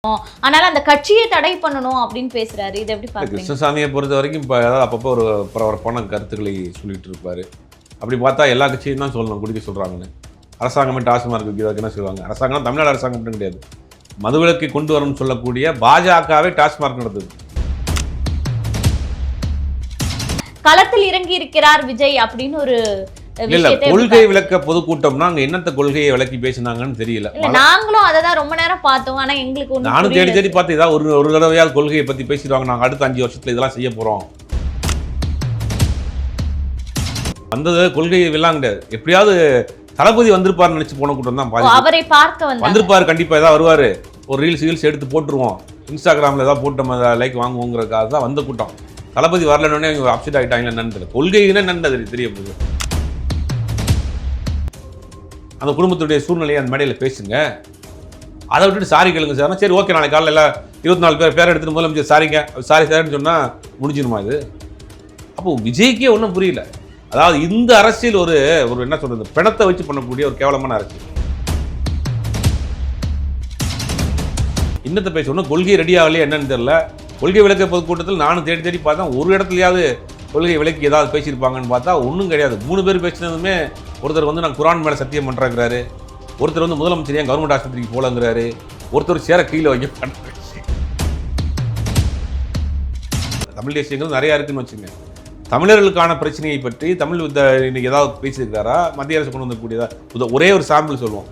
அதனால அந்த கட்சியை தடை பண்ணணும் அப்படின்னு பேசுறாரு. இது எப்படி பாக்குறீங்க? கிருஷ்ணசாமியை பொறுத்த வரைக்கும் இப்போ ஏதாவது அப்பப்போ ஒரு பரபரப்பான கருத்துக்களை சொல்லிட்டு இருப்பாரு. அப்படி பார்த்தா எல்லா கட்சியும் தான் சொல்லணும் குடிக்க சொல்றாங்கன்னு. அரசாங்கமே டாஸ்மார்க் விற்கிறதுக்குன்னு சொல்லுவாங்க. அரசாங்கம் தமிழ்நாடு அரசாங்கம் மட்டும் கிடையாது, மதுவிலக்கை கொண்டு வரணும்னு சொல்லக்கூடிய பாஜகவே டாஸ்மார்க் நடத்துது. களத்தில் இறங்கி இருக்கிறார் விஜய் அப்படின்னு ஒரு இல்ல கொள்கை விளக்க பொதுக்கூட்டம்னா அங்க என்னத்த கொள்கையை விளக்கி பேசினாங்கன்னு தெரியல. நாங்களும் அதை தான் ரொம்ப நேரம் பார்த்தோம். ஆனா எங்களுக்கு நானும் தேடி தேடி பார்த்து ஏதாவது ஒரு தடவையாவது கொள்கையை பத்தி பேசிடுவாங்க, நாங்க அடுத்த 5 வருஷத்துல இதெல்லாம் செய்ய போறோம். வந்தது கொள்கை எல்லாம் கிடையாது. எப்படியாவது தளபதி வந்திருப்பாருன்னு நினைச்சு போன கூட்டம் தான். அவரை பார்க்க வந்திருப்பாரு, கண்டிப்பா ஏதாவது வருவாரு, ஒரு ரீல்ஸ் எடுத்து போட்டுருவோம், இன்ஸ்டாகிராம்ல ஏதாவது போட்டு நம்ம லைக் வாங்குவோங்கிறதுக்காக தான் வந்த கூட்டம். தளபதி வரலன்னே அவங்க அப்செட் ஆகிட்டாங்க. என்னன்னு கொள்கைன்னு என்னன்னு தெரிய போகுது. அந்த குடும்பத்துடைய சூழ்நிலையை அந்த மேடையில் பேசுங்க, அதை விட்டுட்டு சாரி கேளுங்க சார். சரி ஓகே, நாளைக்கு காலையில் எல்லாம் 24 பேர் எடுத்துட்டு முதலமைச்சர் சாரிங்க சாரி சார்னு சொன்னால் முடிஞ்சிருமா இது? அப்போ விஜய்க்கே ஒன்றும் புரியல. அதாவது இந்த அரசியல் ஒரு என்ன சொல்றது, பிணத்தை வச்சு பண்ணக்கூடிய ஒரு கேவலமான அரசியல். இன்னத்தை பேச ஒன்றும் கொள்கை ரெடி ஆகலையே என்னன்னு தெரியல. கொள்கை விளக்க பொதுக்கூட்டத்தில் நானும் தேடி தேடி பார்த்தேன், ஒரு இடத்துலையாவது கொள்கை விளக்கி ஏதாவது பேசியிருப்பாங்கன்னு பார்த்தா ஒன்றும் கிடையாது. 3 பேர் பேசினதுமே ஒருத்தர் வந்து நான் குரான் மேலே சத்தியம் பண்ணுறாங்கிறாரு, ஒருத்தர் வந்து முதலமைச்சர் ஏன் கவர்மெண்ட் ஆஸ்பத்திரிக்கு போலங்கிறாரு, ஒருத்தர் சேர கீழே வைக்க பண்ணுறாரு. தமிழ் தேசியங்கள் நிறையா இருக்குன்னு வச்சுங்க. தமிழர்களுக்கான பிரச்சனையை பற்றி தமிழ் இன்னைக்கு ஏதாவது பேசியிருக்காரா? மத்திய அரசு கொண்டு வந்தக்கூடியதா? ஒரே ஒரு சாம்பிள் சொல்லுவோம்.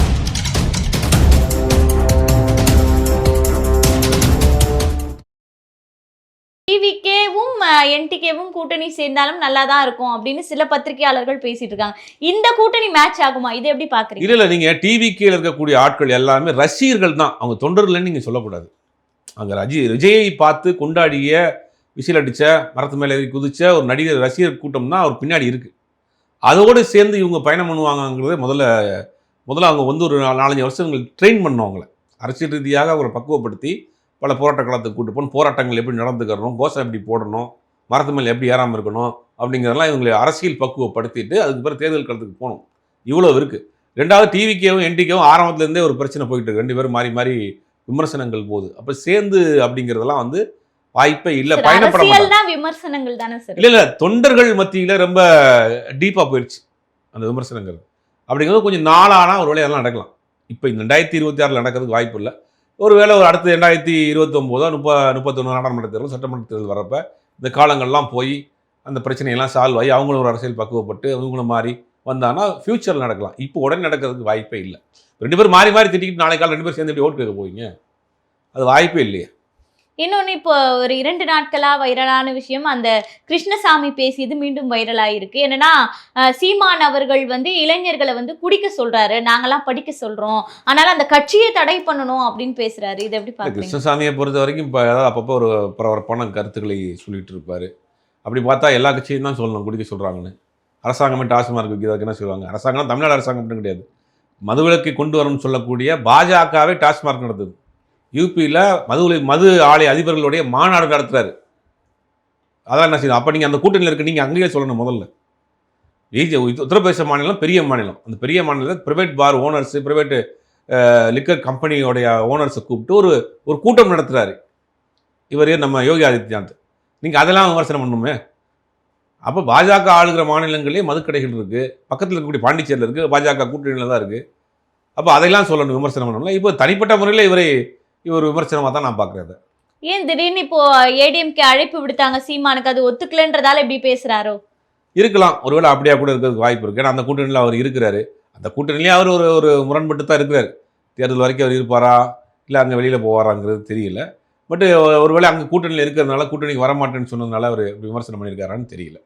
டிவிகேவும் என்டிகேவும் கூட்டணி சேர்ந்தாலும் நல்லா தான் இருக்கும் அப்படின்னு சில பத்திரிகையாளர்கள் பேசிட்டு இருக்காங்க. இந்த கூட்டணி மேட்ச் ஆகுமா? இதை எப்படி பாக்குறீங்க? இல்ல நீங்க டிவிகேல இருக்கக்கூடிய ஆட்கள் எல்லாமே ரசிகர்கள் தான், அவங்க தொண்டர்கள்னு நீங்க சொல்லக்கூடாது. அங்க விஜயை பார்த்து கொண்டாடிய, விசில் அடிச்ச, மரத்து மேலே குதிச்ச ஒரு நடிகர் ரசிகர் கூட்டம் தான் அவர் பின்னாடி இருக்கு. அதோடு சேர்ந்து இவங்க பயணம் பண்ணுவாங்கங்கிறத முதல்ல அவங்க வந்து ஒரு 4-5 வருஷங்கள் ட்ரெயின் பண்ணுவாங்கள, அரசியல் ரீதியாக அவரை பக்குவப்படுத்தி பல போராட்ட காலத்துக்கு கூட்டு போகணும், போராட்டங்கள் எப்படி நடந்துக்கிறணும், கோஷம் எப்படி போடணும், மரத்து மேலே எப்படி ஏறாமல் இருக்கணும் அப்படிங்கிறதெல்லாம் இவங்களை அரசியல் பக்குவப்படுத்திட்டு அதுக்கு பிறகு தேர்தல் காலத்துக்கு போகணும். இவ்வளோ இருக்குது. ரெண்டாவது டிவிகேவும் என்டிகேவும் ஆரம்பத்துலேருந்தே ஒரு பிரச்சனை போயிட்டு இருக்கு. 2 பேரும் மாறி விமர்சனங்கள் போகுது. அப்போ சேர்ந்து அப்படிங்கிறதெல்லாம் வந்து வாய்ப்பே இல்லை. பயணப்படம் விமர்சனங்கள் தானே சார். இல்லை தொண்டர்கள் மத்தியில் ரொம்ப டீப்பாக போயிடுச்சு அந்த விமர்சனங்கள். அப்படிங்கிறது கொஞ்சம் நாளானா ஒரு வேலையெல்லாம் நடக்கலாம். இப்போ இந்த 2026 நடக்கிறதுக்கு வாய்ப்பு இல்லை. ஒருவேளை ஒரு அடுத்த 2029 31 நாடாளுமன்ற தேர்தல், சட்டமன்ற தேர்தல் வரப்போ இந்த காலங்கள்லாம் போய் அந்த பிரச்சனையெல்லாம் சால்வ் ஆகி அவங்களும் ஒரு அரசியல் பக்குவப்பட்டு அவங்களும் மாறி வந்தாங்கன்னா ஃபியூச்சரில் நடக்கலாம். இப்போ உடனே நடக்கிறதுக்கு வாய்ப்பே இல்லை. 2 பேரும் மாறி திட்டிக்கிட்டு நாளை காலம் 2 பேரும் சேர்ந்து எப்படி ஓட்டு கேட்க போவீங்க? அது வாய்ப்பே இல்லையே. இன்னொன்று, இப்போ ஒரு 2 நாட்களாக வைரலான விஷயம், அந்த கிருஷ்ணசாமி பேசியது மீண்டும் வைரலாயிருக்கு. என்னன்னா, சீமான் அவர்கள் வந்து இளைஞர்களை வந்து குடிக்க சொல்றாரு, நாங்கெல்லாம் படிக்க சொல்றோம், அதனால அந்த கட்சியை தடை பண்ணணும் அப்படின்னு பேசுறாரு. இதை எப்படி பார்க்குறீங்க? கிருஷ்ணசாமியை பொறுத்த வரைக்கும் இப்போ ஏதாவது அப்பப்போ ஒரு பரபரப்பான கருத்துக்களை சொல்லிட்டு இருப்பாரு. அப்படி பார்த்தா எல்லா கட்சியும் தான் சொல்லணும் குடிக்க சொல்றாங்கன்னு. அரசாங்கமே டாஸ்மார்க் விற்கிறதுக்குன்னு சொல்லுவாங்க. அரசாங்கம் தமிழ்நாடு அரசாங்கம் மட்டும் கிடையாது, மதுவிலக்கை கொண்டு வரணும்னு சொல்லக்கூடிய பாஜகவே டாஸ்மார்க் நடத்துது. யூபியில் மது ஆலை அதிபர்களுடைய மாநாடு நடத்துறாரு. அதான் என்ன செய்யணும்? அப்போ நீங்கள் அந்த கூட்டணியில் இருக்க நீங்கள் அங்கேயே சொல்லணும். முதல்ல உத்தரப்பிரதேச மாநிலம் பெரிய மாநிலம், அந்த பெரிய மாநிலத்தில் ப்ரைவேட் பார் ஓனர்ஸு, ப்ரைவேட்டு லிக்கர் கம்பெனியோடைய ஓனர்ஸை கூப்பிட்டு ஒரு கூட்டம் நடத்துகிறாரு இவர் நம்ம யோகி ஆதித்யநாத். நீங்கள் அதெல்லாம் விமர்சனம் பண்ணணுமே. அப்போ பாஜக ஆளுகிற மாநிலங்களே மதுக்கடைகள் இருக்குது, பக்கத்தில் இருக்கக்கூடிய பாண்டிச்சேரியில் இருக்குது, பாஜக கூட்டணியில் தான் இருக்குது. அப்போ அதையெல்லாம் சொல்லணும், விமர்சனம் பண்ணணும். இப்போ தனிப்பட்ட முறையில் இவர் விமர்சனமாக தான் நான் பார்க்குறேன். ஏன் திடீர்னு இப்போ ஏடிஎம்கே அழைப்பு விடுத்தாங்க சீமானுக்கு, அது ஒத்துக்கலன்றதால இப்படி பேசுகிறாரோ? இருக்கலாம், ஒருவேளை அப்படியா கூட இருக்கிறதுக்கு வாய்ப்பு இருக்குது. ஏன்னா அந்த கூட்டணியில் அவர் இருக்கிறாரு, அந்த கூட்டணியிலே அவர் ஒரு முரண்பட்டு தான் இருக்கிறார். தேர்தல் வரைக்கும் அவர் இருப்பாரா இல்லை அங்கே வெளியில் போவாராங்கிறது தெரியல. பட் ஒருவேளை அங்கே கூட்டணியில் இருக்கிறதுனால கூட்டணிக்கு வரமாட்டேன்னு சொன்னதுனால அவர் விமர்சனம் பண்ணியிருக்காரான்னு தெரியல.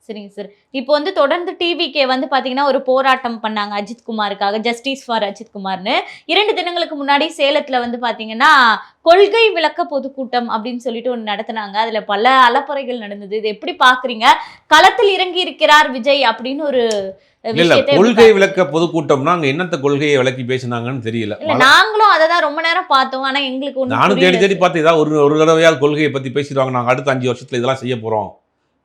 சரிங்க சார். இப்போ வந்து தொடர்ந்து டிவிகே வந்து பார்த்தீங்கன்னா ஒரு போராட்டம் பண்ணாங்க அஜித்குமாருக்காக, ஜஸ்டிஸ் ஃபார் அஜித்குமார்னு. 2 தினங்களுக்கு முன்னாடி சேலத்தில் வந்து பார்த்தீங்கன்னா கொள்கை விளக்க பொதுக்கூட்டம் அப்படின்னு சொல்லிட்டு ஒன்று நடத்தினாங்க. அதில் பல அலப்பறைகள் நடந்தது. இது எப்படி பார்க்குறீங்க? களத்தில் இறங்கி இருக்கிறார் விஜய் அப்படின்னு ஒரு கொள்கை விளக்க பொதுக்கூட்டம்னா அங்க என்னத்த கொள்கையை விளக்கி பேசினாங்கன்னு தெரியல. நாங்களும் அதை தான் ரொம்ப நேரம் பார்த்தோம். ஆனா எங்களுக்கு நானும் தேடி பார்த்து ஏதாவது ஒரு தடவையாவது கொள்கையை பற்றி பேசிடுவாங்க, நாங்கள் அடுத்த 5 வருஷத்துல இதெல்லாம் செய்ய போறோம்,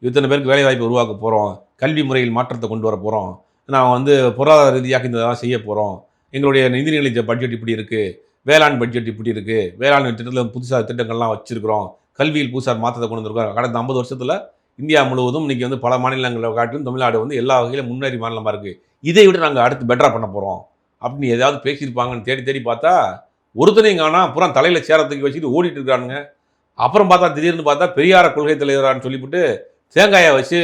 இத்தனை பேருக்கு வேலை வாய்ப்பு உருவாக்க போறோம், கல்வி முறையில் மாற்றத்தை கொண்டு வர போறோம், நான் வந்து பொருளாதார ரீதியாக இதெல்லாம் செய்ய போறோம், எங்களுடைய நிதிநிலை பட்ஜெட் இப்படி இருக்கு, வேளாண் பட்ஜெட் இப்படி இருக்கு, வேளாண் திட்டத்தில் புதுசாக திட்டங்கள்லாம் வச்சிருக்கிறோம், கல்வியில் புதுசாக மாற்றத்தை கொண்டு வந்திருக்கோம். கடந்த 50 வருஷத்துல இந்தியா முழுவதும் இன்னைக்கு வந்து பல மாநிலங்களை காட்டிலும் தமிழ்நாடு வந்து எல்லா வகையிலும் முன்னேறி மாநிலமா இருக்கு, இதை விட நாங்கள் அடுத்து பெட்டரா பண்ண போறோம் அப்படின்னு எதாவது பேசியிருப்பாங்கன்னு தேடி தேடி பார்த்தா ஒருத்தனையும் காணா, பூரா தலையில சேர தூக்கி வச்சுட்டு ஓடிட்டு இருக்கானுங்க. அப்புறம் பார்த்தா திடீர்னு பார்த்தா பெரியார கொள்கை தலைவரான்னு சொல்லிவிட்டு தேங்காயை வச்சு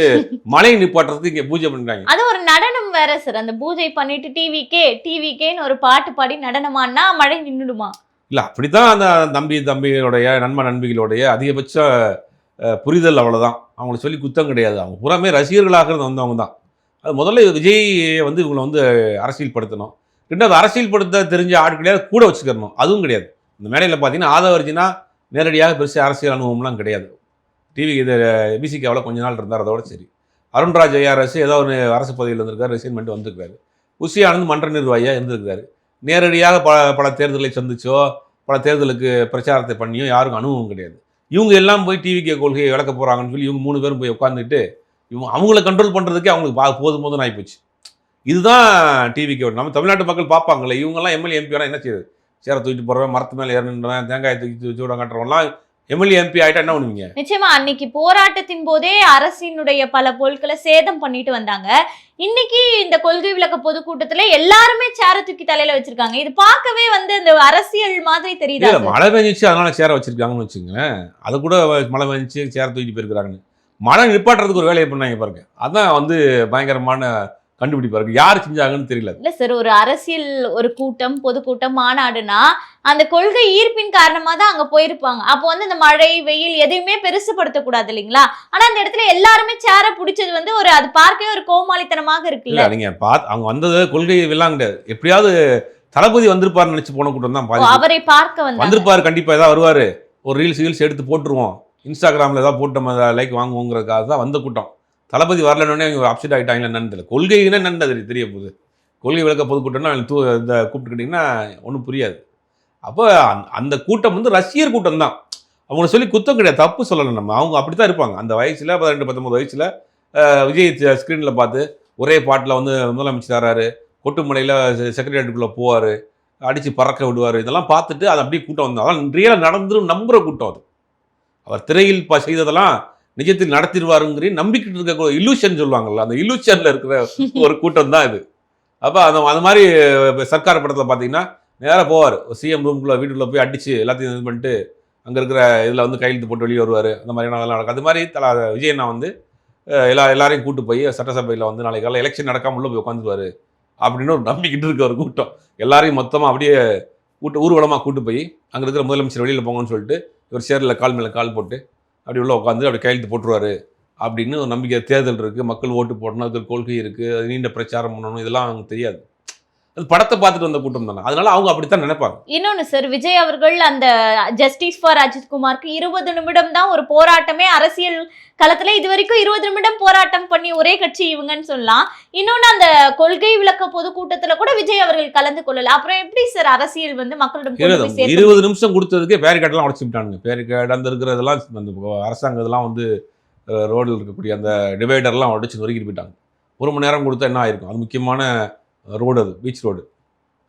மழை நிப்பாட்டுறதுக்கு இங்கே பூஜை பண்றாங்க. அது ஒரு நடனம் வேற சார். அந்த பூஜை பண்ணிட்டு டிவிக்கேன்னு ஒரு பாட்டு பாடி நடனமானா மழை நின்னுடுமா? இல்ல அப்படித்தான் அந்த தம்பிகளுடைய நண்பிகளுடைய அதிகபட்ச புரிதல், அவ்வளவுதான். அவங்களை சொல்லி குத்தம் கிடையாது. அவங்க பூராமே ரசிகர்களாக வந்தவங்க தான். அது முதல்ல விஜய் வந்து இவங்களை வந்து அரசியல் படுத்தணும். ரெண்டாவது அரசியல் படுத்த தெரிஞ்ச ஆட்களையாவது கூட வச்சுக்கணும். அதுவும் கிடையாது. இந்த மேடையில் பார்த்தீங்கன்னா ஆதவர்ஜினா நேரடியாக பெருசாக அரசியல் அனுபவம்லாம் கிடையாது. டிவி இது பிசிகாவில் கொஞ்ச நாள் இருந்தார், அதோட சரி. அருண்ராஜ் ஐஆர்எஸ் ஏதோ ஒரு அரசு பதவியில் இருந்திருக்காரு, ரிசைன்மெண்ட் வந்திருக்காரு. உசி ஆனந்த் மன்ற நிர்வாகியாக இருந்திருக்காரு. நேரடியாக பல தேர்தலை சந்திச்சோ பல தேர்தலுக்கு பிரச்சாரத்தை பண்ணியோ யாருக்கும் அனுபவம் கிடையாது. இவங்க எல்லாம் போய் டிவிகே கொள்கையை விளக்க போகிறாங்கன்னு சொல்லி இவங்க 3 பேரும் போய் உட்காந்துட்டு இவங்க அவங்கள கண்ட்ரோல் பண்ணுறதுக்கே அவங்களுக்கு போதும் ஆகிப்போச்சு. இதுதான் டிவிக்கு. நம்ம தமிழ்நாட்டு மக்கள் பார்ப்பாங்களே, இவங்கெல்லாம் எம்எல்ஏ எம்பி ஆனால் என்ன செய்யுது? சேர தூக்கிட்டு போகிறவன், மரத்து மேலே ஏறணுன்றவன், தேங்காயை தூக்கி சூடம் காட்டுறவன்லாம் எம்எல்ஏ எம்பி ஆகிட்டா என்ன பண்ணுவீங்க? நிச்சயமா அன்னைக்கு போராட்டத்தின் போதே அரசினுடைய பல பொருட்களை சேதம் பண்ணிட்டு வந்தாங்க. இன்னைக்கு இந்த கொள்கை விளக்க பொதுக்கூட்டத்துல எல்லாருமே சேர தூக்கி தலையில வச்சிருக்காங்க. இது பார்க்கவே வந்து இந்த அரசியல் மாதிரி தெரியுது. மழை பெஞ்சிச்சு அதனால சேர வச்சிருக்காங்கன்னு வச்சுங்களேன். அது கூட மழை பெஞ்சிச்சு சேர தூக்கிட்டு போயிருக்கிறாங்கன்னு மழை நிப்பாட்டுறதுக்கு ஒரு வேலையை பண்ணாங்க பாருங்க. அதான் வந்து பயங்கரமான கண்டுபிடிப்பாரு. யார் செஞ்சாங்கன்னு தெரியல. இல்ல சார், ஒரு அரசியல் ஒரு கூட்டம், பொதுக்கூட்டம், மாநாடுனா அந்த கொள்கை ஈர்ப்பின் காரணமா தான் அங்க போயிருப்பாங்க. அப்போ வந்து இந்த மழை வெயில் எதையுமே பெருசுப்படுத்த கூடாது இல்லைங்களா? ஆனா அந்த இடத்துல எல்லாருமே சேர பிடிச்சது வந்து ஒரு அது பார்க்கவே ஒரு கோமாளித்தனமாக இருக்குல்ல. நீங்க அவங்க வந்தது கொள்கை எல்லாம் கிடையாது. எப்படியாவது தளபதி வந்திருப்பாருன்னு நினைச்சு போன கூட்டம் தான். அவரை பார்க்க வந்திருப்பாரு, கண்டிப்பா ஏதாவது வருவாரு, ஒரு ரீல்ஸ் எடுத்து போட்டுருவோம், இன்ஸ்டாகிராம்ல ஏதாவது போட்டு நம்ம லைக் வாங்குவோங்கிறதுக்காக தான் வந்த கூட்டம். தளபதி வரலன்னே அவங்க அப்செட் ஆகிட்டாங்க. என்னன்னு தெரியல. கொள்கைன்னா என்னன்னு தெரிய போகுது. கொள்கை விளக்க பொதுக்கூட்டம்னா இந்த கூப்பிட்டுக்கிட்டிங்கன்னா ஒன்றும் புரியாது. அப்போ அந்த கூட்டம் வந்து ரசிகர் கூட்டம் தான். அவங்கள சொல்லி குத்தம் கிடையாது, தப்பு சொல்லலை நம்ம. அவங்க அப்படி தான் இருப்பாங்க. அந்த வயசில் 18-19 வயசில் விஜய் ஸ்க்ரீனில் பார்த்து ஒரே பாட்டில் வந்து முதலமைச்சர் ஆறாரு, கொட்டுமலையில் செக்ரட்டரியேட்டுக்குள்ளே போவார், அடித்து பறக்க விடுவார், இதெல்லாம் பார்த்துட்டு அது அப்படியே கூட்டம் வந்தால் அதெல்லாம் ரியலாக நடந்துரும் நம்புகிற கூட்டம். அது அவர் திரையில் செய்ததெல்லாம் நிஜத்தில் நடத்திடுவாருங்கிற நம்பிக்கிட்டு இருக்க இல்லூஷன் சொல்லுவாங்கல்ல, அந்த இல்லூஷன்ல இருக்கிற ஒரு கூட்டம் தான் இது. அப்போ அந்த மாதிரி சர்க்கார் படத்தில் பார்த்தீங்கன்னா நேராக போவார், சிஎம் ரூம்குள்ளே வீட்டுக்குள்ளே போய் அடித்து எல்லாத்தையும் இது பண்ணிட்டு அங்கே இருக்கிற இதில் வந்து கையெழுத்து போட்டு வெளியே வருவார். அந்த மாதிரியான அதெல்லாம் நடக்கும். அது மாதிரி விஜயண்ணா வந்து எல்லாரையும் கூட்டு போய் சட்டசபையில் வந்து நாளைக்கு காலையில் எலெக்ஷன் நடக்காமல் உள்ள போய் உட்காந்துருவார் அப்படின்னு ஒரு நம்பிக்கிட்டு இருக்க ஒரு கூட்டம். எல்லாரையும் மொத்தமாக அப்படியே ஊர்வலமாக கூட்டு போய் அங்கே இருக்கிற முதலமைச்சர் வெளியில் போங்கன்னு சொல்லிட்டு இவர் சேரில் கால் மேலே கால் போட்டு அப்படி உள்ள உட்காந்து அப்படி கையெழுத்து போட்டுருவாரு அப்படின்னு ஒரு நம்பிக்கை. தேர்தல் இருக்குது, மக்கள் ஓட்டு போடணும், அதுக்கு கொள்கை இருக்குது, அது நீண்ட பிரச்சாரம் பண்ணணும், இதெல்லாம் அவங்களுக்கு தெரியாது. அது படத்தை பார்த்துட்டு வந்த கூட்டம் தானே, அதனால அவங்க அப்படித்தான் நினைப்பாங்க. இன்னொன்னு சார், விஜய் அவர்கள் அந்த ஜஸ்டிஸ் ஃபார் அஜித்குமாருக்கு 20 நிமிடம் தான் ஒரு போராட்டமே. அரசியல் களத்துல இது வரைக்கும் 20 நிமிடம் போராட்டம் பண்ணி ஒரே கட்சி இவங்கன்னு சொல்லலாம். இன்னொன்னு அந்த கொள்கை விளக்க பொதுக்கூட்டத்துல கூட விஜய் அவர்கள் கலந்து கொள்ளல. அப்புறம் எப்படி சார் அரசியல் வந்து மக்களிடம் 20 நிமிஷம் கொடுத்ததுக்கே பேரிகார்டெல்லாம் உடச்சுட்டானுங்க. பேரிகார்டு அந்த இருக்கிறதெல்லாம் அந்த அரசாங்கம் இதெல்லாம் வந்து ரோடில் இருக்கக்கூடிய அந்த டிவைடர்லாம் உடச்சு நொறுக்கிட்டு போயிட்டாங்க. 1 மணி நேரம் கொடுத்தா என்ன ஆயிருக்கும்? அது முக்கியமான ரோடு, அது பீச் ரோடு.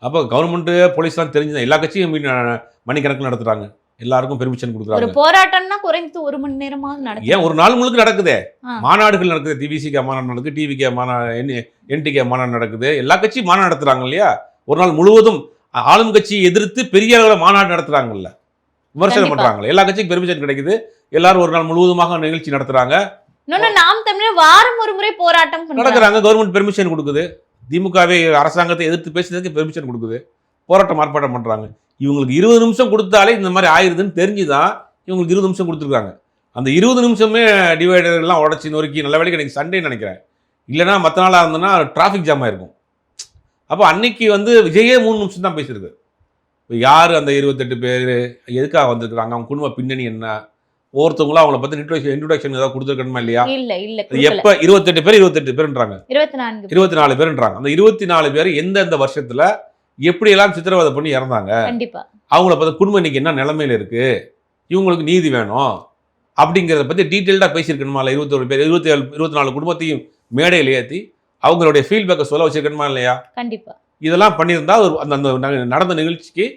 அப்போ கவர்மெண்ட்டு போலீஸ்லாம் தெரிஞ்சுதான் எல்லா கட்சியும் மணிக்கணக்கில் நடத்துறாங்க, எல்லாருக்கும் பெர்மிஷன் கொடுக்குறாங்க. ஒரு போராட்டம்னா குறைந்து 1 மணி நேரமாக நடக்குது. ஏன் ஒரு நாள் முழுக்க நடக்குதே, மாநாடுகள் நடக்குது, டிவிசிகே மாநாடு நடக்குது, டிவிகே மாநாடு, என்டிகே மாநாடு நடக்குது, எல்லா கட்சியும் மாநாடு நடத்துறாங்க இல்லையா? ஒரு நாள் முழுவதும் ஆளும் கட்சியை எதிர்த்து பெரிய அளவில் மாநாடு நடத்துறாங்கல்ல, விமர்சனம் பண்றாங்கல்ல, எல்லா கட்சிக்கும் பெர்மிஷன் கிடைக்குது, எல்லாரும் ஒரு நாள் முழுவதுமாக நிகழ்ச்சி நடத்துறாங்க. நாம் தமிழர் வாரம் ஒரு முறை போராட்டம் நடக்கிறாங்க, கவர்மெண்ட் பெர்மிஷன் கொடுக்குது. திமுகவை அரசாங்கத்தை எதிர்த்து பேசுறதுக்கு பெர்மிஷன் கொடுக்குது, போராட்டம் ஆர்ப்பாட்டம் பண்றாங்க. இவங்களுக்கு 20 நிமிஷம் கொடுத்தாலே இந்த மாதிரி ஆயிருதுன்னு தெரிஞ்சுதான் இவங்களுக்கு 20 நிமிஷம் கொடுத்துருக்காங்க. அந்த 20 நிமிஷமே டிவைடர் எல்லாம் உடச்சி நொறுக்கி, நல்ல வேலைக்கு எனக்கு சண்டே நினைக்கிறேன், இல்லைன்னா மற்ற நாளாக இருந்ததுன்னா டிராஃபிக் ஜாம் ஆயிருக்கும். அப்போ அன்னைக்கு வந்து விஜயே 3 நிமிஷம் தான் பேசியிருக்கு. இப்போ யார் அந்த 28 பேர் எதுக்காக வந்திருக்கிறாங்க, அவங்க குடும்ப பின்னணி என்ன, ஒவ்வொருத்தவங்களும் அவங்கள பற்றி இன்ட்ரோடக்ஷன் ஏதாவது கொடுத்துருக்கணுமா இல்லையா? எப்போ 28 பேர்ன்றாங்க, 24 பேர்ன்றாங்க. அந்த 24 பேர் எந்தெந்த வருஷத்துல எப்படியெல்லாம் சித்திரவதை பண்ணி இறந்தாங்க, அவங்கள பற்றி குடும்பம் இன்னைக்கு என்ன நிலைமையில இருக்கு, இவங்களுக்கு நீதி வேணும் அப்படிங்கிறத பற்றி டீட்டெயில்டாக பேசியிருக்கணுமா இல்லை? 21 பேர் 24 குடும்பத்தையும் மேடையில் ஏற்றி அவங்களுடைய ஃபீட்பேக்கை சொல்ல வச்சிருக்கணுமா இல்லையா? கண்டிப்பா. இதெல்லாம் பண்ணியிருந்தா அந்த நடந்த நிகழ்ச்சிக்கு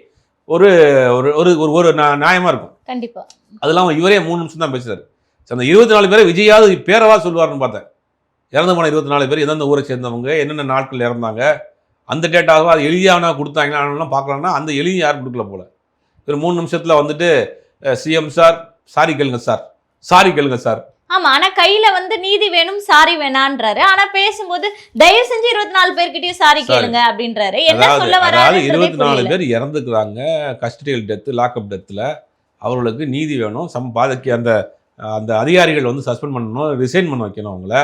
ஒரு ஒரு ஒரு ஒரு ஒரு நியாயமா இருக்கும். கண்டிப்பா. அதெல்லாம் இவரே 3 நிமிஷம் தான் பேசுறாரு. அந்த 24 பேரை விஜயாவது பேரவா சொல்லுவாருன்னு பார்த்தேன். இறந்து போன 24 பேர் எந்தெந்த ஊரை சேர்ந்தவங்க, என்னென்ன நாட்கள் இறந்தாங்க, அந்த டேட்டாவை அது எழுதியானா கொடுத்தாங்களான்னு பார்க்கலாம்னா அந்த எழுதி யாரும் கொடுக்கல போல. ஒரு 3 நிமிஷத்துல வந்துட்டு சிஎம் சார் சாரி கேளுங்க சார், சாரி கேளுங்க சார். ஆமா, ஆனா கையில வந்து நீதி வேணும் சாரி வேணான்றாரு. ஆனா பேசும்போது தயவு செஞ்சு 24 பேர்கிட்டயும் சாரி கேளுங்க அப்படின்றாரு. என்ன சொல்ல வராரு? 24 பேர் இறந்துக்கிறாங்க கஸ்டடியல் டெத், லாக்அப் டெத்தில். அவர்களுக்கு நீதி வேணும். பாதைக்கு அந்த அந்த அதிகாரிகள் வந்து சஸ்பெண்ட் பண்ணணும், ரிசைன் பண்ண வைக்கணும் அவங்கள.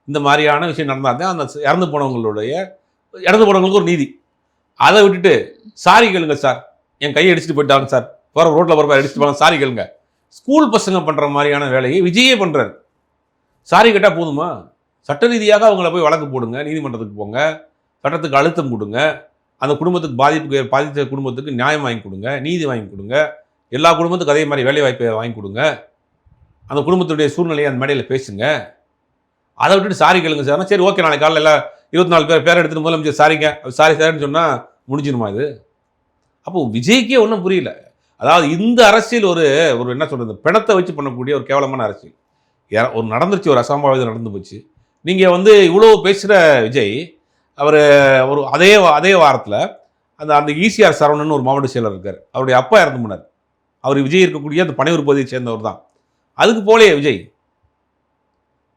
இந்த மாதிரியான விஷயம் நடந்தால் தான் அந்த இறந்து போனவங்களுக்கு ஒரு நீதி. அதை விட்டுட்டு சாரி கேளுங்க சார், என் கையை அடிச்சுட்டு போயிட்டாங்க சார், போகிற ரோட்டில் போகிற அடிச்சுட்டு போனாங்க சாரி கேளுங்க. ஸ்கூல் பசங்க பண்ணுற மாதிரியான வேலையை விஜயே பண்ணுறாரு. சாரி கேட்டால் போதுமா? சட்ட ரீதியாக அவங்கள போய் வழக்கு போடுங்க, நீதிமன்றத்துக்கு போங்க, சட்டத்துக்கு அழுத்தம் கொடுங்க, அந்த குடும்பத்துக்கு பாதித்த குடும்பத்துக்கு நியாயம் வாங்கி கொடுங்க, நீதி வாங்கி கொடுங்க, எல்லா குடும்பத்துக்கும் அதே மாதிரி வேலை வாய்ப்பை வாங்கி கொடுங்க, அந்த குடும்பத்துடைய சூழ்நிலையை அந்த மேடையில் பேசுங்க. அதை விட்டுட்டு சாரி கேளுங்க சார், சரி ஓகே நாளைக்கு காலையில் எல்லாம் 24 பேர் எடுத்துகிட்டு முதலமைச்சர் சாரிங்க சாரி சார்ன்னு சொன்னால் முடிஞ்சிருமா இது? அப்போது விஜய்க்கே ஒன்றும் புரியல. அதாவது இந்த அரசியல் ஒரு என்ன சொல்கிறது, பிணத்தை வச்சு பண்ணக்கூடிய ஒரு கேவலமான அரசியல். ஒரு நடந்துருச்சு, ஒரு அசம்பாவிதம் நடந்து போச்சு. நீங்கள் வந்து இவ்வளோ பேசுகிற விஜய் அவர் அதே வாரத்தில் அந்த ஈசிஆர் சரவணன் ஒரு மாவட்ட செயலர் இருக்கார், அவருடைய அப்பா இறந்து போனார். அவர் விஜய் இருக்கக்கூடிய அந்த பனையூர் பகுதியை சேர்ந்தவர் தான். அதுக்கு போலேயே விஜய்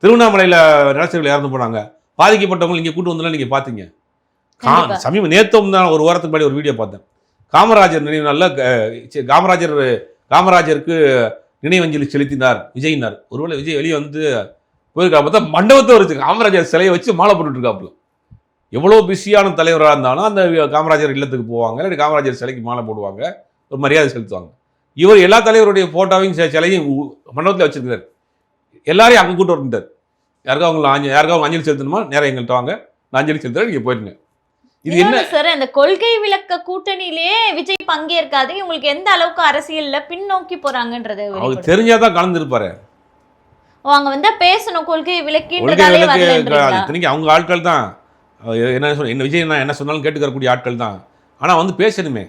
திருவண்ணாமலையில் நிலச்சரிவில் இறந்து போனாங்க, பாதிக்கப்பட்டவங்க இங்கே கூட்டு வந்தாலும் நீங்கள் பார்த்தீங்க. நேத்தம் தான் ஒரு வாரத்துக்கு முன்னாடி ஒரு வீடியோ பார்த்தேன். காமராஜர் நினைவு நாளில் காமராஜருக்கு நினைவஞ்சலி செலுத்தினார் விஜயினார். ஒருவேளை விஜய் வெளியே வந்து போயிருக்கா பார்த்தா மண்டபத்தை வச்சு காமராஜர் சிலையை வச்சு மாலை போட்டுட்டு இருக்காப்புல. எவ்வளோ பிஸியான தலைவராக இருந்தாலும் அந்த காமராஜர் இல்லத்துக்கு போவாங்க, இல்லை காமராஜர் சிலைக்கு மாலை போடுவாங்க, ஒரு மரியாதை செலுத்துவாங்க. இவர் எல்லா தலைவருடைய ஃபோட்டோவையும் சிலையும் மண்டபத்தில் வச்சிருக்கிறார். எல்லாரையும் அங்கே கூட்டு வந்துட்டார். யாருக்காவது அவங்க அஞ்சலி செலுத்தணுமா, நேரம் எங்கள்கிட்ட வாங்க, நான் அஞ்சலி செலுத்துறேன், நீங்கள் போயிருங்க. இது என்ன சார், அந்த கொள்கை விளக்க கூட்டணியிலேயே விஜய் பங்கேற்காது, உங்களுக்கு எந்த அளவுக்கு அரசியல்ல பின்னோக்கி போறாங்கன்றது அவருக்கு தெரிஞ்சாதான் கலந்துருப்பாரு. அவங்க வந்து பேசணும், கொள்கை விளக்கின்றதாலே வரலன்றீங்களா? இத்தனைக்கு அவங்க ஆட்கள் தான், என்ன விஜய் என்ன சொன்னாலும் கேட்டுக்கக்கூடிய ஆட்கள் தான். ஆனால் வந்து பேசணுமே,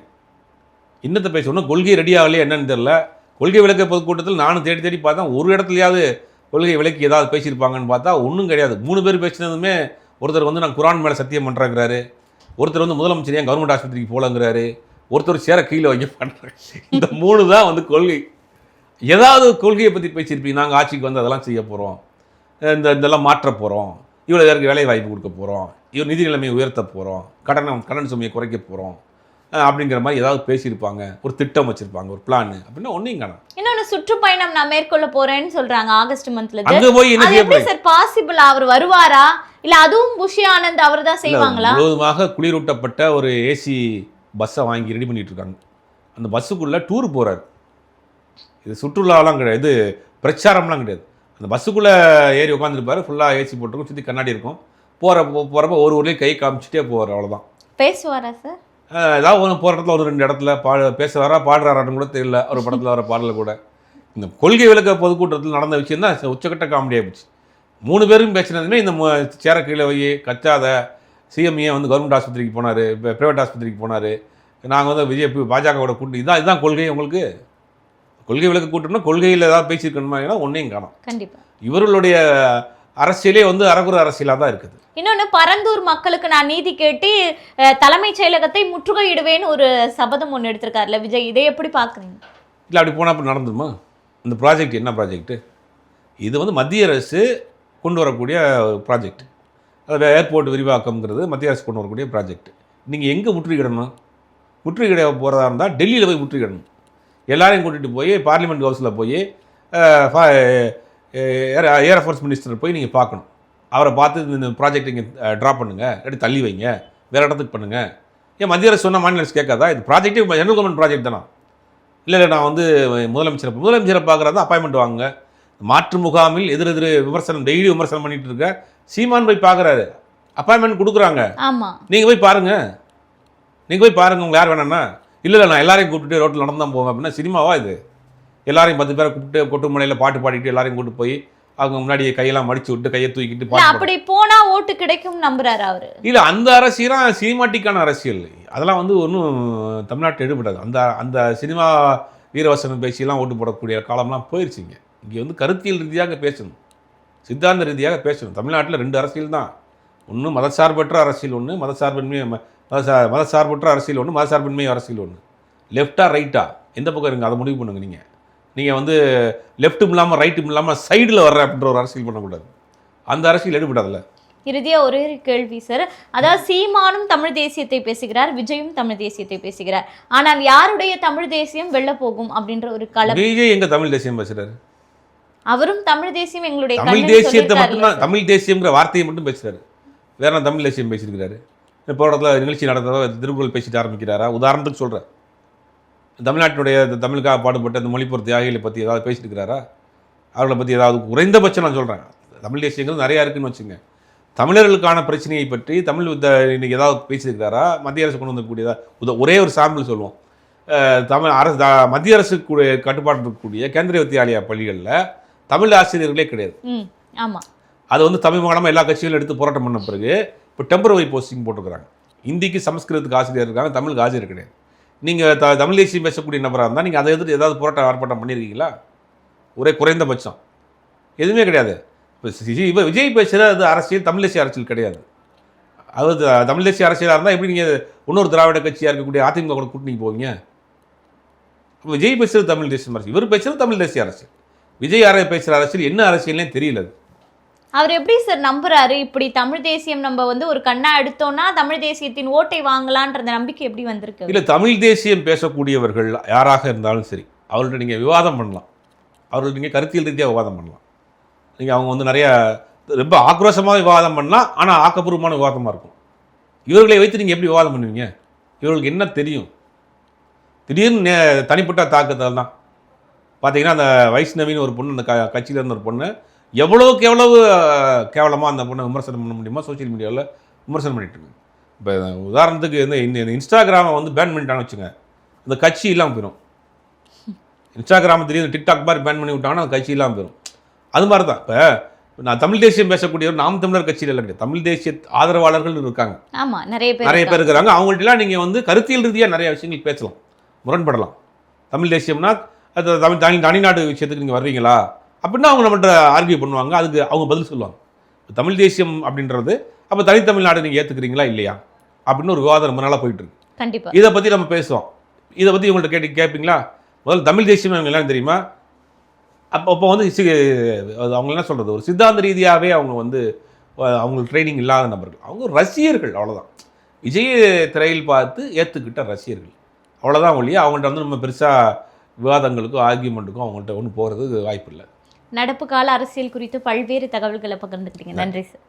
இன்னத்தை பேசணும். கொள்கை ரெடி ஆகலையே என்னன்னு தெரியல. கொள்கை விளக்க பொதுக்கூட்டத்தில் நானும் தேடி தேடி பார்த்தேன், ஒரு இடத்துலையாவது கொள்கை விளக்கி ஏதாவது பேசியிருப்பாங்கன்னு பார்த்தா ஒன்றும் கிடையாது. 3 பேர் பேசினதுமே ஒருத்தர் வந்து நான் குரான் மேலே சத்தியம் பண்ணுறேங்கிறாரு, ஒருத்தர் வந்து முதலமைச்சர் ஏன் கவர்மெண்ட் ஆஸ்பத்திரிக்கு போகலங்கிறாரு, ஒருத்தர் சேர கீழே வைக்க பண்ணுறாரு. இந்த 3 தான் வந்து கொள்கை. ஏதாவது கொள்கையை பற்றி பேசியிருப்பீங்க, நாங்கள் ஆட்சிக்கு வந்து அதெல்லாம் செய்ய போகிறோம், இதெல்லாம் மாற்ற போகிறோம், இவ்வளோ பேருக்கு வேலை வாய்ப்பு கொடுக்க போகிறோம், இவ்வளோ நிதி நிலைமையை உயர்த்த போகிறோம், கடன் சுமையை குறைக்க போகிறோம் அப்படிங்கிற மாதிரி ஏதாவது பேசியிருப்பாங்க, ஒரு திட்டம் வச்சிருப்பாங்க, ஒரு பிளான் அப்படின்னா ஒன்றையும் காணும். இன்னொன்று சுற்றுப்பயணம் நான் மேற்கொள்ள போறேன்னு சொல்றாங்க ஆகஸ்ட் மந்த்ல. அங்கே போய் என்ன சார் பாசிபிள்? அவர் வருவாரா, இல்ல அதுவும் புஷி ஆனந்த் அவர் தான் செய்வாங்களா? முழுவதுமாக குளிரூட்டப்பட்ட ஒரு ஏசி பஸ்ஸை வாங்கி ரெடி பண்ணிட்டு இருக்காங்க. அந்த பஸ்ஸுக்குள்ள டூர் போறாரு. இது சுற்றுலாலாம் கிடையாது, இது பிரச்சாரம்லாம் கிடையாது. அந்த பஸ்ஸுக்குள்ள ஏறி உட்காந்துருப்பாரு, ஃபுல்லாக ஏசி போட்டிருக்கும், சுற்றி கண்ணாடி இருக்கும். போகிறப்ப ஒரு ஊர்லேயும் கை காமிச்சிட்டே போவார், அவ்வளோதான். பேசுவாரா சார்? ஏதாவது ஒன்று போகிற இடத்துல 1-2 இடத்துல பேசுவாரா பாடுறாரான்னு கூட தெரியல. ஒரு படத்தில் வர பாடல கூட இந்த கொள்கை விளக்க பொதுக்கூட்டத்தில் நடந்த விஷயம் தான் உச்சக்கட்ட காமெடி ஆகிடுச்சு. 3 பேரும் பேசினதுமே இந்த சேர கீழே வை கச்சாத சிஎம்ஏ வந்து கவர்மெண்ட் ஆஸ்பத்திரிக்கு போனார், ப்ரைவேட் ஆஸ்பத்திரிக்கு போனார், நாங்கள் வந்து விஜய் பாஜகவோட கூட்டு இதுதான் கொள்கை. உங்களுக்கு கொள்கை விளக்க கூட்டம்னா கொள்கையில் ஏதாவது பேசியிருக்கணுமா? ஒன்றையும் காணும். கண்டிப்பாக இவர்களுடைய அரசியலே வந்து அரகுற அரசியலாக தான் இருக்குது. இன்னொன்று, பரந்தூர் மக்களுக்கு நான் நீதி கேட்டு தலைமைச் செயலகத்தை முற்றுகையிடுவேன்னு ஒரு சபதம் ஒன்று எடுத்திருக்காருல்ல விஜய், இதை எப்படி பார்க்குறீங்க? இல்லை அப்படி போனால் அப்படி நடந்துருமா? இந்த ப்ராஜெக்ட் என்ன ப்ராஜெக்ட்டு? இது வந்து மத்திய அரசு கொண்டு வரக்கூடிய ப்ராஜெக்ட். அது ஏர்போர்ட் விரிவாக்கம்ங்கிறது மத்திய அரசு கொண்டு வரக்கூடிய ப்ராஜெக்ட். நீங்கள் எங்கே முற்றுகையிடணும்? முற்றுகையிட போகிறதா இருந்தால் டெல்லியில் போய் முற்றுகையிடணும். எல்லாரையும் கூட்டிகிட்டு போய் பார்லிமெண்ட் ஹவுஸில் போய் ஏர்ஃபோர்ஸ் மினிஸ்டர் போய் நீங்கள் பார்க்கணும். அவரை பார்த்து இந்த ப்ராஜெக்ட் இங்கே ட்ராப் பண்ணுங்கள், எடுத்து தள்ளி வைங்க, வேறு இடத்துக்கு பண்ணுங்கள். ஏன் மத்திய அரசு சொன்னால் மாநில அரசு கேட்காதா? இது ப்ராஜெக்டே ஜெனரல் கவர்மெண்ட் ப்ராஜெக்ட் தானா? இல்லை நான் வந்து முதலமைச்சரை பார்க்குறதா அப்பாயின்மெண்ட் வாங்க. மாற்று முகாமில் எதிரெதிர் விமர்சனம் டெய்லி விமர்சனம் பண்ணிட்டு இருக்க சீமான் போய் பார்க்குறாரு, அப்பாயின்மெண்ட் கொடுக்குறாங்க. ஆமாம், நீங்கள் போய் பாருங்கள், உங்களை யார் வேணான்னா. இல்லை நான் எல்லாரையும் கூப்பிட்டு ரோட்டில் நடந்து தான் போவேன் அப்படின்னா சினிமாவா இது? எல்லாரையும் 10 பேரை கூப்பிட்டு கொட்டுமலையில் பாட்டு பாடிட்டு எல்லாரையும் கூப்பிட்டு போய் அவங்க முன்னாடி கையெல்லாம் மடிச்சு விட்டு கையை தூக்கிட்டு அப்படி போனா ஓட்டு கிடைக்கும் நம்புறாரு அவரு. இல்ல அந்த அரசியல் சினிமாட்டிக்கான அரசியல். அதெல்லாம் வந்து ஒன்றும் தமிழ்நாட்டில் எடுபடாது. அந்த அந்த சினிமா வீரவசனம் பேசியெல்லாம் ஓட்டு போடக்கூடிய காலம்லாம் போயிடுச்சுங்க. இங்கே வந்து கருத்தியல் ரீதியாக பேசணும், சித்தாந்த ரீதியாக பேசணும். தமிழ்நாட்டில் 2 அரசியல் தான். ஒன்று மதசார்பற்ற அரசியல் ஒன்று, மதசார்பற்ற அரசியல் ஒன்று, மதசார்பின்மை அரசியல் ஒன்று. லெஃப்டா ரைட்டா எந்த பக்கம் இருங்க அதை முடிவு பண்ணுங்க. நீங்கள் வந்து லெஃப்ட்டும் இல்லாமல் ரைட்டும் இல்லாமல் சைடில் வர்ற அப்படின்ற ஒரு அரசியல் பண்ணக்கூடாது. அந்த அரசியல் எடுபடாதுல்ல. இறுதியா ஒரே ஒரு கேள்வி சார். அதாவது சீமானும் தமிழ் தேசியத்தை பேசுகிறார், விஜயும் தமிழ் தேசியத்தை பேசுகிறார். ஆனால் யாருடைய தமிழ் தேசியம் வெல்ல போகும் அப்படின்ற ஒரு களம். விஜய் எங்க தமிழ் தேசியம் பேசுறாரு? அவரும் தமிழ் தேசியம் எங்களுடைய தமிழ் தேசியத்தை மட்டும்தான், தமிழ் தேசியம்ங்கிற வார்த்தையை மட்டும் பேசுறாரு. வேற என்ன தமிழ் தேசியம் பேசியிருக்கிறாரு? இப்போ இடத்துல நிகழ்ச்சி நடத்துறதா திருக்குறள் பேசிட்டு ஆரம்பிக்கிறாரா? உதாரணத்துக்கு சொல்கிறேன், தமிழ்நாட்டினுடைய தமிழுக்காக பாடுபட்ட அந்த மொழிப்போர் தியாகிகளை பற்றி ஏதாவது பேசிட்டு இருக்கிறாரா? அவர்களை பற்றி ஏதாவது குறைந்தபட்சம் நான் சொல்கிறேன். தமிழ் தேசியங்கள் நிறையா இருக்குன்னு வச்சுங்க. தமிழர்களுக்கான பிரச்சனையை பற்றி தமிழ் இன்னைக்கு ஏதாவது பேசியிருக்கிறாரா? மத்திய அரசு கொண்டு வந்தக்கூடியதா? ஒரே ஒரு சாம்பிள் சொல்லுவோம். தமிழ் அரசு மத்திய அரசு கட்டுப்பாடு இருக்கக்கூடிய கேந்திரிய வித்யாலயா பள்ளிகளில் தமிழ் ஆசிரியர்களே கிடையாது. ஆமாம், அது வந்து தமிழ் மகனமாக எல்லா கட்சிகளும் எடுத்து போராட்டம் பண்ண பிறகு இப்போ டெம்பரவரி போஸ்டிங் போட்டுருக்குறாங்க. இந்திக்கு சமஸ்கிருதத்துக்கு ஆசிரியர் இருக்காங்க, தமிழுக்கு ஆசிரியர் கிடையாது. நீங்கள் தமிழ் தேசியம் பேசக்கூடிய நபராக இருந்தால் நீங்கள் அதை எதிர்த்து ஏதாவது ஆர்ப்பாட்டம் பண்ணியிருக்கீங்களா? ஒரே குறைந்தபட்சம் எதுவுமே கிடையாது. இப்போ விஜய் பேசுகிற அது அரசியல் தமிழ் தேசிய அரசியல் கிடையாது. அது தமிழ் தேசிய அரசியலாக இருந்தால் எப்படி நீங்கள் இன்னொரு திராவிட கட்சியாக இருக்கக்கூடிய அதிமுக கூட கூட்டணிக்கு போவீங்க? விஜய் பேசுகிறது தமிழ் தேசிய அரசியல், இவர் பேசுகிறது தமிழ் தேசிய அரசியல். விஜய் யாரை பேசுகிற அரசியல் என்ன அரசியல்னே தெரியல. அவர் எப்படி சார் நம்புறாரு? இப்படி தமிழ் தேசியம் நம்ம வந்து ஒரு கண்ணா எடுத்தோம்னா தமிழ் தேசியத்தின் ஓட்டை வாங்கலான்ற நம்பிக்கை எப்படி வந்திருக்கு? இல்லை, தமிழ் தேசியம் பேசக்கூடியவர்கள் யாராக இருந்தாலும் சரி, அவர்கள்ட்ட நீங்கள் விவாதம் பண்ணலாம், அவர்கள் நீங்கள் கருத்தியல் ரீதியாக விவாதம் பண்ணலாம். நீங்கள் அவங்க வந்து நிறையா ரொம்ப ஆக்ரோஷமாக விவாதம் பண்ணலாம், ஆனால் ஆக்கப்பூர்வமான விவாதமாக இருக்கும். இவர்களை வைத்து நீங்கள் எப்படி விவாதம் பண்ணுவீங்க? இவர்களுக்கு என்ன தெரியும்? திடீர்னு தனிப்பட்ட தாக்குதல் தான். பார்த்தீங்கன்னா அந்த வைஷ்ணவின்னு ஒரு பொண்ணு, அந்த கட்சியில் இருந்த ஒரு பொண்ணு எவ்வளோக்கு எவ்வளவு கேவலமாக அந்த பொண்ணை விமர்சனம் பண்ண முடியுமோ சோசியல் மீடியாவில் விமர்சனம் பண்ணிட்டு இருக்கு. இப்போ உதாரணத்துக்கு இந்த இன்ஸ்டாகிராமை வந்து பேன் பண்ணிட்டான்னு வச்சுங்க, அந்த கட்சி இல்லாமல் போயிடும். இன்ஸ்டாகிராமை திடீர்னு டிக்டாக் மாதிரி பேன் பண்ணி விட்டாங்கன்னா அந்த கட்சி இல்லாமல் போயிடும். அது மாதிரி தான் இப்போ நான் தமிழ் தேசியம் பேசக்கூடியவர் நாம் தமிழர் கட்சியில் இல்லை கிடையாது, தமிழ் தேசிய ஆதரவாளர்கள் இருக்காங்க. ஆமாம், நிறைய பேர் இருக்கிறாங்க. அவங்கள்ட்டலாம் நீங்கள் வந்து கருத்தியல் ரீதியாக நிறைய விஷயங்கள் பேசலாம், முரண்படலாம். தமிழ் தேசியம்னா அது தனிநாடு விஷயத்துக்கு நீங்கள் வர்றீங்களா அப்படின்னா அவங்க நம்மள்ட்ட ஆர்கியூ பண்ணுவாங்க, அதுக்கு அவங்க பதில் சொல்லுவாங்க. தமிழ் தேசியம் அப்படின்றது அப்போ தனித்தமிழ்நாடு நீங்கள் ஏற்றுக்கிறீங்களா இல்லையா அப்படின்னு ஒரு விவாதம் ரொம்ப நாளாக போயிட்டு இருக்கு. கண்டிப்பாக இதை பற்றி நம்ம பேசுவோம். இதை பற்றி உங்கள்கிட்ட கேட்பீங்களா? முதல்ல தமிழ் தேசியம் அவங்க எல்லாம் தெரியுமா? அப்போ வந்து அவங்க என்ன சொல்கிறது, ஒரு சித்தாந்த ரீதியாகவே அவங்க வந்து அவங்களுக்கு ட்ரைனிங் இல்லாத நபர்கள், அவங்க ரசிகர்கள், அவ்வளோதான். விஜய் திரையில் பார்த்து ஏற்றுக்கிட்ட ரசிகர்கள், அவ்வளோதான் ஒழிய அவங்கள்ட்ட வந்து நம்ம பெருசாக விவாதங்களுக்கும் ஆர்கியூமெண்ட்டுக்கும் அவங்கள்ட்ட ஒன்றும் போகிறது வாய்ப்பு இல்லை. நடப்பு கால அரசியல் குறித்து பல்வேறு தகவல்களை பகிர்ந்துக்கிட்டீங்க. நன்றி சார்.